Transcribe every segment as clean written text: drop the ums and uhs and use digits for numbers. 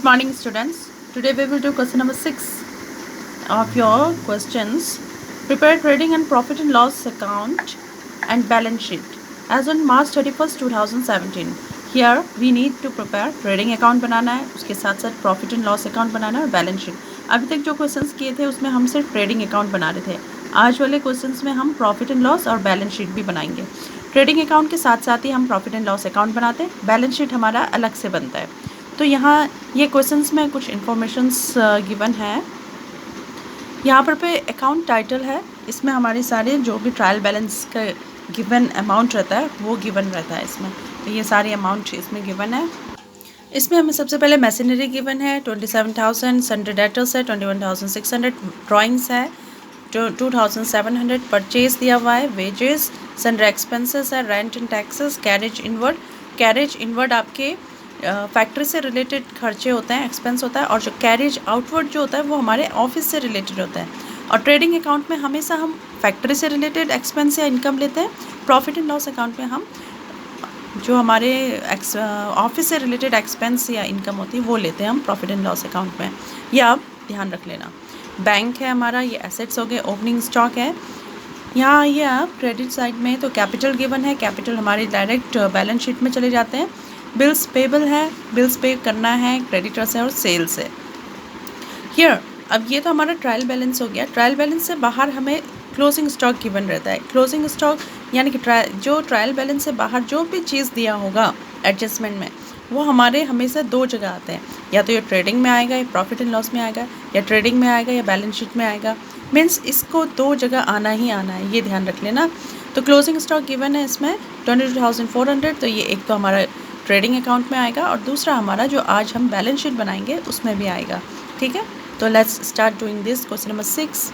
morning, students. Today we will do question number 6 of your questions. Prepare trading and profit and loss account and balance sheet as on March 31st 2017. Here we need to prepare trading account बनाना है, उसके साथ साथ profit and loss account बनाना है और balance sheet. अभी तक जो questions किए थे उसमें हम सिर्फ ट्रेडिंग अकाउंट बना रहे थे। आज वाले क्वेश्चंस में हम प्रॉफिट एंड लॉस और बैलेंस शीट भी बनाएंगे। ट्रेडिंग अकाउंट के साथ साथ ही हम प्रॉफिट एंड लॉस अकाउंट बनाते हैं, बैलेंस शीट हमारा अलग से बनता है। तो यहाँ ये क्वेश्चंस में कुछ इन्फॉर्मेशंस गिवन है। यहाँ पर पे अकाउंट टाइटल है, इसमें हमारे सारे जो भी ट्रायल बैलेंस का गिवन अमाउंट रहता है वो गिवन रहता है इसमें। तो ये सारे अमाउंट इसमें गिवन है। इसमें हमें सबसे पहले मशीनरी गिवन है 27,000, सन्डे डेटर्स है 21,600, ड्राइंग्स है 2,700, परचेज दिया हुआ है, वेजेस, सन्डे एक्सपेंसेस है, rent and taxes, carriage inward आपके फैक्ट्री से रिलेटेड खर्चे होते हैं, एक्सपेंस होता है, और जो कैरेज आउटवर्ड जो होता है वो हमारे ऑफिस से रिलेटेड होता है। और ट्रेडिंग अकाउंट में हमेशा हम फैक्ट्री से रिलेटेड एक्सपेंस या इनकम लेते हैं। प्रॉफिट एंड लॉस अकाउंट में हम जो हमारे ऑफिस से रिलेटेड एक्सपेंस या इनकम होती है वो लेते हैं हम प्रॉफिट एंड लॉस अकाउंट में। ये आप ध्यान रख लेना। बैंक है हमारा, ये एसेट्स हो गए, ओपनिंग स्टॉक है। यहाँ ये आप क्रेडिट साइड में तो कैपिटल गिवन है, कैपिटल हमारे डायरेक्ट बैलेंस शीट में चले जाते हैं। बिल्स पेबल है, बिल्स पे करना है, क्रेडिटर्स है और सेल्स है। हियर अब ये तो हमारा ट्रायल बैलेंस हो गया। ट्रायल बैलेंस से बाहर हमें क्लोजिंग स्टॉक गिवन रहता है। क्लोजिंग स्टॉक यानी कि जो ट्रायल बैलेंस से बाहर जो भी चीज़ दिया होगा एडजस्टमेंट में, वो हमारे हमेशा दो जगह आते हैं, या तो ये ट्रेडिंग में आएगा, या प्रॉफिट एंड लॉस में आएगा, या ट्रेडिंग में आएगा या बैलेंस शीट में आएगा। मीन्स इसको दो जगह आना ही आना है, ये ध्यान रख लेना। तो क्लोजिंग स्टॉक गिवन है इसमें 22,400, तो ये एक तो हमारा ट्रेडिंग अकाउंट में आएगा और दूसरा हमारा जो आज हम बैलेंस शीट बनाएंगे उसमें भी आएगा। ठीक है, तो let's start doing this question number 6।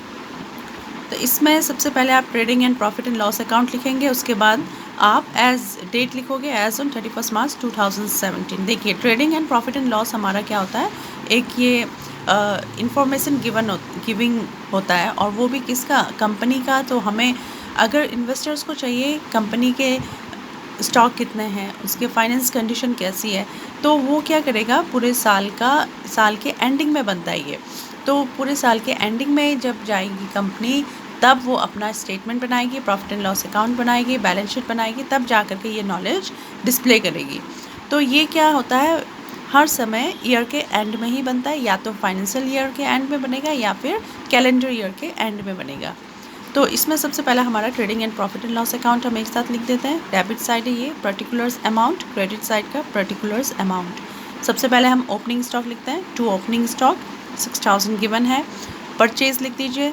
तो इसमें सबसे पहले आप trading and profit and loss account लिखेंगे, उसके बाद आप एज डेट लिखोगे एज ऑन 31 मार्च 2017। देखिए trading and profit and loss हमारा क्या होता है, एक ये इंफॉर्मेशन गिविंग होता है, और वो भी किसका, कंपनी का। तो हमें अगर इन्वेस्टर्स को चाहिए कंपनी के स्टॉक कितने हैं, उसके फाइनेंस कंडीशन कैसी है, तो वो क्या करेगा, पूरे साल के एंडिंग में बनता है ये। तो पूरे साल के एंडिंग में जब जाएगी कंपनी, तब वो अपना स्टेटमेंट बनाएगी, प्रॉफिट एंड लॉस अकाउंट बनाएगी, बैलेंस शीट बनाएगी, तब जा कर के ये नॉलेज डिस्प्ले करेगी। तो ये क्या होता है, हर समय ईयर के एंड में ही बनता है, या तो फाइनेंशियल ईयर के एंड में बनेगा या फिर कैलेंडर ईयर के एंड में बनेगा। तो इसमें सबसे पहला हमारा trading and profit and loss account हम एक साथ लिख देते हैं। डेबिट साइड है ये पर्टिकुलर्स अमाउंट, क्रेडिट साइड का पर्टिकुलर्स अमाउंट। सबसे पहले हम ओपनिंग स्टॉक लिखते हैं, टू ओपनिंग स्टॉक 6,000 गिवन है। परचेज लिख दीजिए,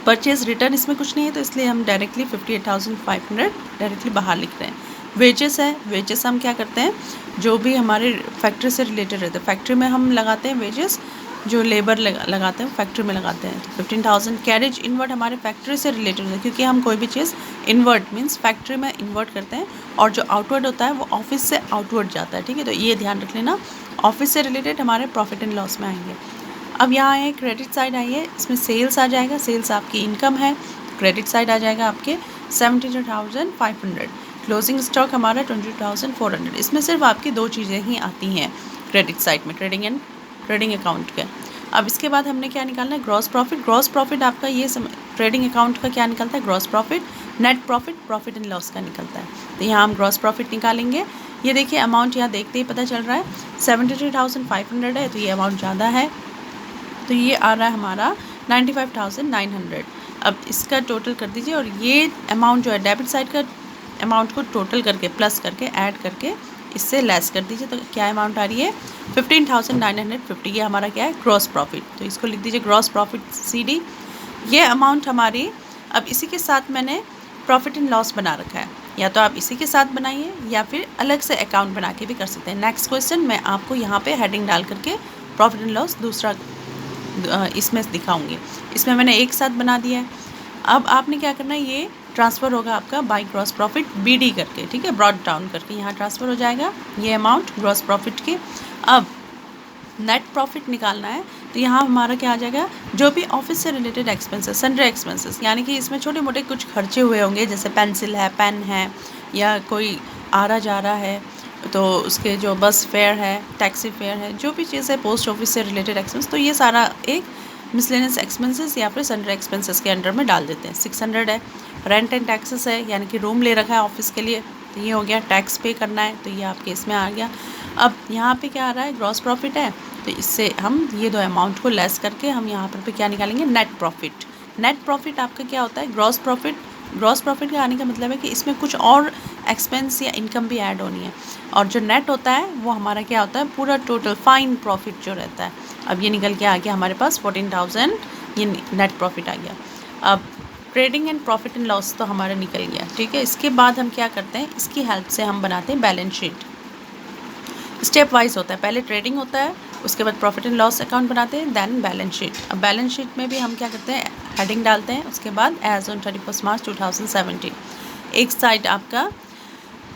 परचेज रिटर्न इसमें कुछ नहीं है तो इसलिए हम डायरेक्टली 58,500 डायरेक्टली बाहर लिख रहे हैं। वेजेस है, वेजेस हम क्या करते हैं, जो भी हमारे फैक्ट्री से रिलेटेड रहते हैं, फैक्ट्री में हम लगाते हैं वेजेस, जो लेबर लगाते हैं फैक्ट्री में लगाते हैं। तो 15,000। कैरेज इनवर्ट हमारे फैक्ट्री से रिलेटेड है, क्योंकि हम कोई भी चीज़ इन्वर्ट मीन्स फैक्ट्री में इन्वर्ट करते हैं, और जो आउटवर्ड होता है वो ऑफिस से आउटवर्ड जाता है। ठीक है, तो ये ध्यान रख लेना, ऑफिस से रिलेटेड हमारे प्रॉफिट एंड लॉस में आएंगे। अब यहाँ आए क्रेडिट साइड आई है, इसमें सेल्स आ जाएगा, सेल्स आपकी इनकम है। क्रेडिट साइड आ जाएगा आपके 72,500। क्लोजिंग स्टॉक हमारा 22,400। इसमें सिर्फ आपकी दो चीज़ें ही आती हैं क्रेडिट साइड में, ट्रेडिंग अकाउंट के। अब इसके बाद हमने क्या निकालना है, ग्रॉस प्रॉफिट। ग्रॉस प्रॉफिट आपका ये ट्रेडिंग अकाउंट का क्या निकलता है, gross profit. Net profit profit and loss का निकलता है। तो यहाँ हम ग्रॉस प्रॉफिट निकालेंगे। ये देखिए अमाउंट यहाँ देखते ही पता चल रहा है 73,500 है, तो ये अमाउंट ज़्यादा है, तो ये आ रहा है हमारा 95,900। अब इसका टोटल कर दीजिए, और ये अमाउंट जो है डेबिट साइड का अमाउंट को टोटल करके प्लस करके ऐड करके इससे लेस कर दीजिए, तो क्या अमाउंट आ रही है 15,950। ये हमारा क्या है, ग्रॉस प्रॉफिट। तो इसको लिख दीजिए ग्रॉस प्रॉफिट CD। ये अमाउंट हमारी, अब इसी के साथ मैंने प्रॉफिट एंड लॉस बना रखा है, या तो आप इसी के साथ बनाइए या फिर अलग से अकाउंट बना के भी कर सकते हैं। नेक्स्ट क्वेश्चन मैं आपको यहाँ पे हेडिंग डाल करके प्रॉफिट एंड लॉस दूसरा इसमें दिखाऊंगी। इसमें मैंने एक साथ बना दिया है। अब आपने क्या करना है, ये ट्रांसफ़र होगा आपका बाय ग्रॉस प्रॉफिट BD करके, ठीक है, ब्रॉड डाउन करके यहाँ ट्रांसफ़र हो जाएगा ये अमाउंट ग्रॉस प्रॉफिट के। अब नेट प्रॉफिट निकालना है, तो यहाँ हमारा क्या आ जाएगा, जो भी ऑफिस से रिलेटेड एक्सपेंसेस, सन्डे एक्सपेंसेस, यानी कि इसमें छोटे मोटे कुछ खर्चे हुए होंगे, जैसे पेंसिल है, पेन है, या कोई आ रहा जा रहा है, तो उसके जो बस फेयर है, टैक्सी फेयर है, जो भी चीज़ है पोस्ट ऑफिस से रिलेटेड एक्सपेंस, तो ये सारा एक मिसलेनियस एक्सपेंसेस या फिर सन्डरी एक्सपेंसेस के अंडर में डाल देते हैं। 600 है। रेंट एंड टैक्सेस है, यानी कि रूम ले रखा है ऑफिस के लिए, तो ये हो गया। टैक्स पे करना है, तो ये आपके इसमें आ गया। अब यहाँ पे क्या आ रहा है, ग्रॉस प्रॉफिट है, तो इससे हम ये दो अमाउंट को लेस करके हम यहाँ पर क्या निकालेंगे, नेट प्रॉफिट। नेट प्रॉफिट आपका क्या होता है, ग्रॉस प्रॉफिट। ग्रॉस प्रॉफिट का आने का मतलब है कि इसमें कुछ और एक्सपेंस या इनकम भी ऐड होनी है, और जो नेट होता है वो हमारा क्या होता है, पूरा टोटल फाइन प्रॉफिट जो रहता है। अब ये निकल के आ गया हमारे पास 14,000, ये नेट प्रॉफिट आ गया। अब trading and profit and loss तो हमारा निकल गया, ठीक है। इसके बाद हम क्या करते हैं, इसकी हेल्प से हम बनाते हैं बैलेंस शीट। स्टेप वाइज होता है, पहले ट्रेडिंग होता है, उसके बाद प्रॉफिट एंड लॉस अकाउंट बनाते हैं, देन बैलेंस शीट। अब बैलेंस शीट में भी हम क्या करते हैं, हेडिंग डालते हैं, उसके बाद एज ऑन 31 मार्च 2017। एक साइड आपका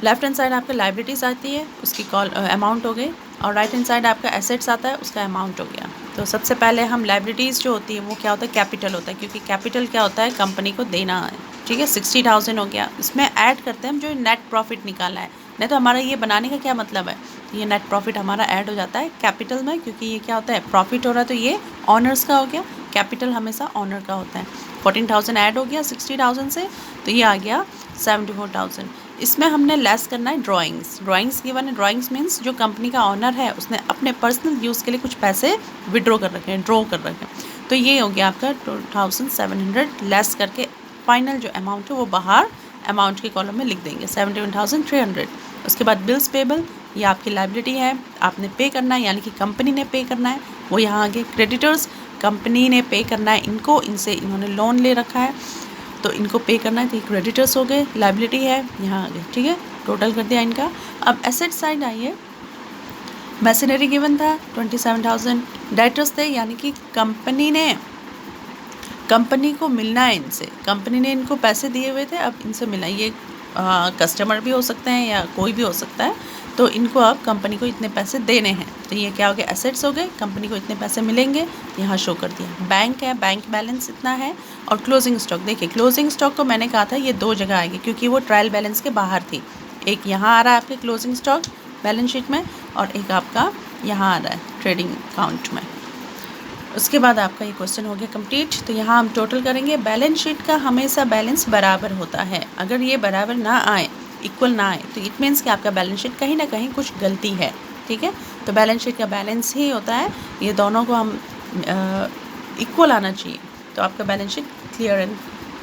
लेफ्ट हैंड साइड आपका लाइबिलिटीज़ आती है, उसकी कॉल अमाउंट हो गई, और राइट हैंड साइड आपका एसेट्स आता है, उसका अमाउंट हो गया। तो सबसे पहले हम लाइबिलिटीज़ जो होती है वो क्या होता है, कैपिटल होता है, क्योंकि कैपिटल क्या होता है, कंपनी को देना है, ठीक है। 60,000 हो गया। इसमें ऐड करते हैं हम जो नेट प्रॉफिट निकाला है, नहीं तो हमारा ये बनाने का क्या मतलब है, ये नेट प्रॉफिट हमारा ऐड हो जाता है कैपिटल में, क्योंकि ये क्या होता है, प्रॉफिट हो रहा है, तो ये ऑनर्स का हो गया। कैपिटल हमेशा ऑनर का होता है। 14,000 ऐड हो गया 60,000 से, तो ये आ गया 74,000। इसमें हमने लेस करना है ड्राइंग्स गिवन है। ड्राइंग्स मीन्स जो कंपनी का ऑनर है उसने अपने पर्सनल यूज़ के लिए कुछ पैसे विड्रॉ कर रखे हैं, ड्रॉ कर रखे हैं, तो ये हो गया आपका 2,700 लेस करके फाइनल जो अमाउंट है वो बाहर अमाउंट के कॉलम में लिख देंगे, 71,300। उसके बाद बिल्स पेबल, ये आपकी लाइबिलिटी है, आपने पे करना है, यानी कि कंपनी ने पे करना है, वो यहाँ आगे। क्रेडिटर्स, कंपनी ने पे करना है इनको, इनसे इन्होंने लोन ले रखा है, तो इनको पे करना है, तो क्रेडिटर्स हो गए, लाइबिलिटी है यहाँ आगे, ठीक है, टोटल कर दिया इनका। अब एसेट साइड आइए, मशीनरी गिवन था 27,000, डेटर्स थे, यानी कि कंपनी को मिलना है इनसे, कंपनी ने इनको पैसे दिए हुए थे, अब इनसे मिलना है। ये कस्टमर भी हो सकते हैं या कोई भी हो सकता है, तो इनको अब कंपनी को इतने पैसे देने हैं, तो ये क्या हो गया, एसेट्स हो गए, कंपनी को इतने पैसे मिलेंगे, यहाँ शो कर दिया। बैंक है, बैंक बैलेंस इतना है, और क्लोजिंग स्टॉक, देखिए क्लोजिंग स्टॉक को मैंने कहा था ये दो जगह आएगी, क्योंकि वो ट्रायल बैलेंस के बाहर थी। एक यहाँ आ रहा है आपके क्लोजिंग स्टॉक बैलेंस शीट में, और एक आपका यहाँ आ रहा है ट्रेडिंग अकाउंट में। उसके बाद आपका ये क्वेश्चन हो गया कंप्लीट। तो यहाँ हम टोटल करेंगे। बैलेंस शीट का हमेशा बैलेंस बराबर होता है, अगर ये बराबर ना आए, इक्वल ना आए, तो इट मीन्स कि आपका बैलेंस शीट कहीं ना कहीं कुछ गलती है, ठीक है। तो बैलेंस शीट का बैलेंस ही होता है, ये दोनों को हम इक्वल आना चाहिए, तो आपका balance sheet clear and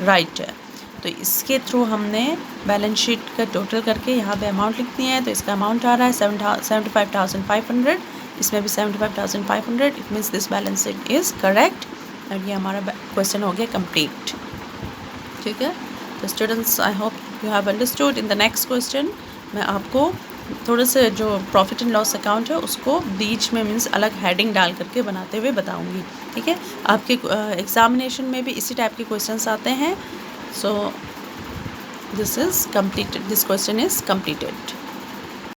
right है। तो इसके थ्रू हमने बैलेंस शीट का टोटल करके यहाँ पे अमाउंट लिख दिया है, तो इसका अमाउंट आ रहा है 75,500, इसमें भी 75,500, it means this balance sheet is correct, और ये हमारा क्वेश्चन हो गया कंप्लीट, ठीक है। तो students, I hope you have understood. In the next question मैं आपको थोड़े से जो प्रॉफिट एंड लॉस अकाउंट है उसको बीच में मीन्स अलग हेडिंग डाल करके बनाते हुए बताऊंगी, ठीक है। आपके एग्जामिनेशन में भी इसी टाइप के क्वेश्चंस आते हैं। So this is completed, this question is completed.